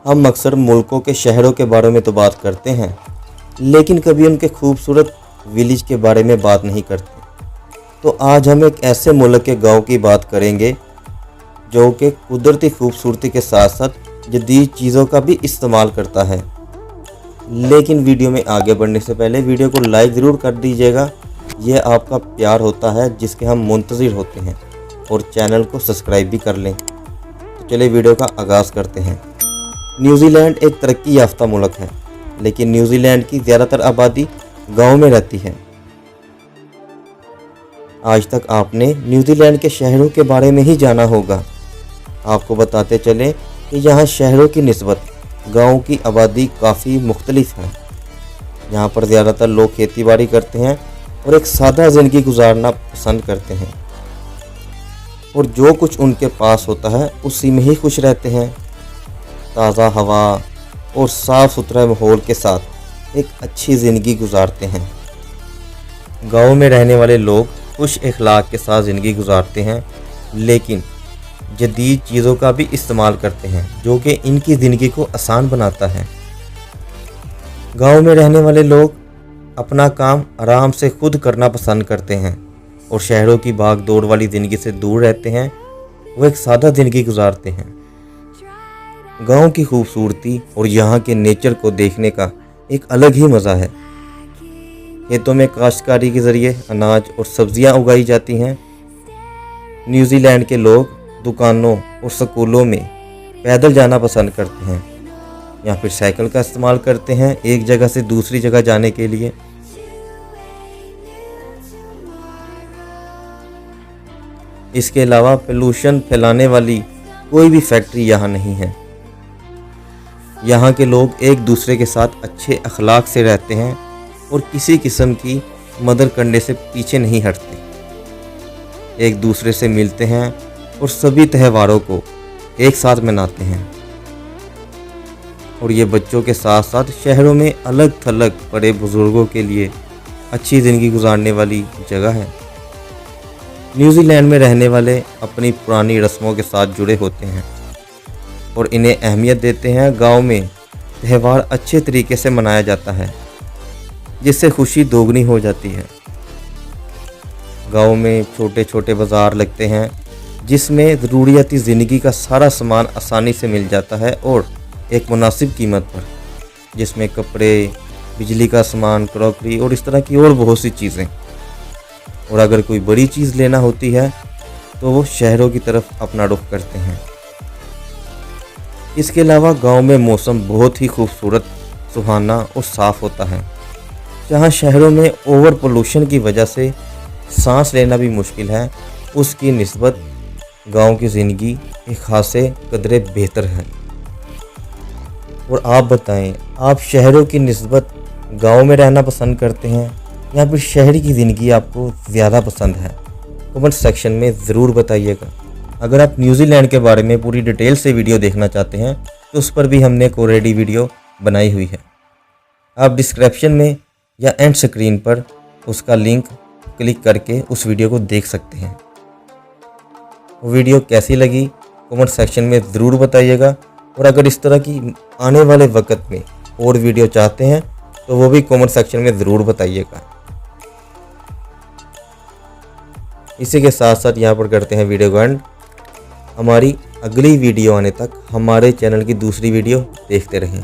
हम अक्सर मुल्कों के शहरों के बारे में तो बात करते हैं, लेकिन कभी उनके खूबसूरत विलेज के बारे में बात नहीं करते। तो आज हम एक ऐसे मुल्क के गांव की बात करेंगे जो कि कुदरती खूबसूरती के साथ साथ जदीद चीज़ों का भी इस्तेमाल करता है। लेकिन वीडियो में आगे बढ़ने से पहले वीडियो को लाइक ज़रूर कर दीजिएगा। यह आपका प्यार होता है जिसके हम मुंतज़िर होते हैं, और चैनल को सब्सक्राइब भी कर लें। तो चलिए वीडियो का आगाज़ करते हैं। न्यूजीलैंड एक तरक्की याफ्ता मुल्क है, लेकिन न्यूजीलैंड की ज़्यादातर आबादी गांव में रहती है। आज तक आपने न्यूजीलैंड के शहरों के बारे में ही जाना होगा। आपको बताते चलें कि यहाँ शहरों की निस्बत गाँव की आबादी काफ़ी मुख्तलिफ है। यहाँ पर ज़्यादातर लोग खेती बाड़ी करते हैं और एक सादा ज़िंदगी गुजारना पसंद करते हैं, और जो कुछ उनके पास होता है उसी में ही खुश रहते हैं। ताज़ा हवा और साफ़ सुथरा माहौल के साथ एक अच्छी ज़िंदगी गुजारते हैं। गाँव में रहने वाले लोग खुश अखलाक के साथ ज़िंदगी गुजारते हैं, लेकिन जदीद चीज़ों का भी इस्तेमाल करते हैं जो कि इनकी ज़िंदगी को आसान बनाता है। गांव में रहने वाले लोग अपना काम आराम से खुद करना पसंद करते हैं और शहरों की भाग दौड़ वाली ज़िंदगी से दूर रहते हैं। वो एक सादा ज़िंदगी गुजारते हैं। गांव की खूबसूरती और यहाँ के नेचर को देखने का एक अलग ही मज़ा है। खेतों में काश्तकारी के ज़रिए अनाज और सब्जियां उगाई जाती हैं। न्यूजीलैंड के लोग दुकानों और स्कूलों में पैदल जाना पसंद करते हैं या फिर साइकिल का इस्तेमाल करते हैं एक जगह से दूसरी जगह जाने के लिए। इसके अलावा पोल्यूशन फैलाने वाली कोई भी फैक्ट्री यहाँ नहीं है। यहाँ के लोग एक दूसरे के साथ अच्छे अखलाक से रहते हैं और किसी किस्म की मदद करने से पीछे नहीं हटते। एक दूसरे से मिलते हैं और सभी त्योहारों को एक साथ मनाते हैं। और ये बच्चों के साथ साथ शहरों में अलग थलग बड़े बुजुर्गों के लिए अच्छी ज़िंदगी गुजारने वाली जगह है। न्यूजीलैंड में रहने वाले अपनी पुरानी रस्मों के साथ जुड़े होते हैं और इन्हें अहमियत देते हैं। गांव में त्यौहार अच्छे तरीके से मनाया जाता है, जिससे खुशी दोगुनी हो जाती है। गांव में छोटे छोटे बाज़ार लगते हैं जिसमें ज़रूरियाती ज़िंदगी का सारा सामान आसानी से मिल जाता है और एक मुनासिब कीमत पर, जिसमें कपड़े, बिजली का सामान, क्रॉकरी और इस तरह की और बहुत सी चीज़ें। और अगर कोई बड़ी चीज़ लेना होती है तो वो शहरों की तरफ अपना रुख करते हैं। इसके अलावा गांव में मौसम बहुत ही खूबसूरत, सुहाना और साफ़ होता है। जहां शहरों में ओवर पोल्यूशन की वजह से सांस लेना भी मुश्किल है, उसकी निस्बत गांव की ज़िंदगी एक खासे कदरे बेहतर है। और आप बताएं, आप शहरों की निस्बत गांव में रहना पसंद करते हैं या फिर शहरी की ज़िंदगी आपको ज़्यादा पसंद है? कमेंट सेक्शन में ज़रूर बताइएगा। अगर आप न्यूजीलैंड के बारे में पूरी डिटेल से वीडियो देखना चाहते हैं तो उस पर भी हमने एक ऑलरेडी वीडियो बनाई हुई है। आप डिस्क्रिप्शन में या एंड स्क्रीन पर उसका लिंक क्लिक करके उस वीडियो को देख सकते हैं। वीडियो कैसी लगी कमेंट सेक्शन में ज़रूर बताइएगा, और अगर इस तरह की आने वाले वक्त में और वीडियो चाहते हैं तो वो भी कमेंट सेक्शन में ज़रूर बताइएगा। इसी के साथ साथ यहाँ पर करते हैं वीडियो को एंड। हमारी अगली वीडियो आने तक हमारे चैनल की दूसरी वीडियो देखते रहें।